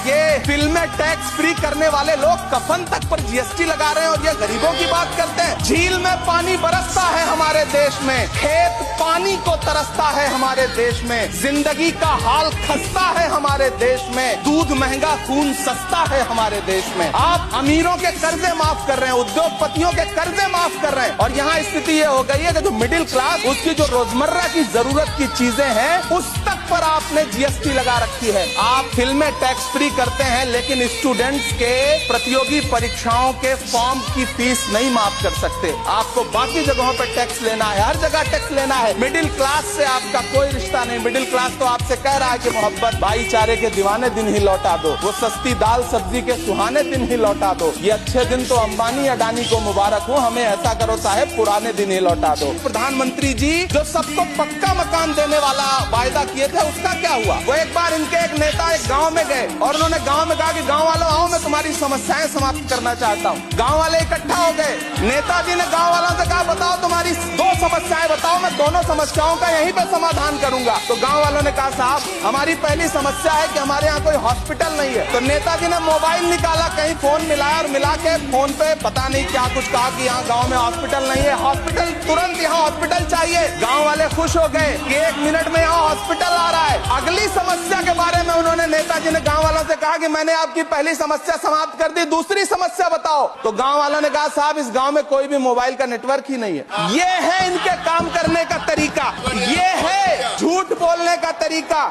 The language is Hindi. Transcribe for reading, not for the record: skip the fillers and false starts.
ये फिल्में टैक्स फ्री करने वाले लोग कफन तक पर जीएसटी लगा रहे हैं और ये गरीबों की बात करते हैं। झील में पानी बरसता है हमारे देश में, खेत पानी को तरसता है हमारे देश में, जिंदगी का हाल खस्ता है हमारे देश में, दूध महंगा खून सस्ता है हमारे देश में। आप अमीरों के कर्जे माफ कर रहे हैं, उद्योगपतियों के कर्जे माफ कर रहे हैं और यहाँ स्थिति ये हो गई है कि जो मिडिल क्लास, उसकी जो रोजमर्रा की जरूरत की चीजें हैं उस तक पर आपने जीएसटी लगा रखी है। आप फिल्में टैक्स फ्री करते हैं लेकिन स्टूडेंट्स के प्रतियोगी परीक्षाओं के फॉर्म की फीस नहीं माफ कर सकते। आपको बाकी जगहों पर टैक्स लेना है, हर जगह टैक्स लेना है। मिडिल क्लास से आपका कोई रिश्ता नहीं। मिडिल क्लास तो आपसे कह रहा है कि मोहब्बत भाईचारे के दीवाने दिन ही लौटा दो, वो सस्ती दाल सब्जी के सुहाने दिन ही लौटा दो। ये अच्छे दिन तो अंबानी अडानी को मुबारक हो, हमें ऐसा करो साहब पुराने दिन ही लौटा दो। प्रधानमंत्री जी जो सबको पक्का मकान देने वाला वायदा किए थे उसका क्या हुआ? वो एक बार इनके एक नेता एक गांव में गए और उन्होंने गांव में कहा कि गांव वालों आओ, मैं तुम्हारी समस्याएं समाप्त करना चाहता हूँ। गांव वाले इकट्ठा हो गए। नेताजी ने गांव वालों से कहा बताओ तुम्हारी दो समस्याएं बताओ, मैं दोनों समस्याओं का यहीं पे समाधान करूंगा। तो गांव वालों ने कहा साहब हमारी पहली समस्या है कि हमारे यहाँ कोई हॉस्पिटल नहीं है। तो नेताजी ने मोबाइल निकाला, कहीं फोन मिलाया और मिला के फोन पे पता नहीं क्या कुछ कहा कि यहाँ गाँव में हॉस्पिटल नहीं है, हॉस्पिटल तुरंत यहाँ हॉस्पिटल चाहिए। गाँव वाले खुश हो गए कि 1 मिनट में यहाँ हॉस्पिटल आ रहा है। अगली समस्या के बारे में उन्होंने नेताजी ने गांव वालों से कहा कि मैंने आपकी पहली समस्या समाप्त कर दी, दूसरी समस्या बताओ। तो गांव वालों ने कहा साहब इस गांव में कोई भी मोबाइल का नेटवर्क ही नहीं है। ये है इनके काम करने का तरीका, ये है झूठ बोलने का तरीका।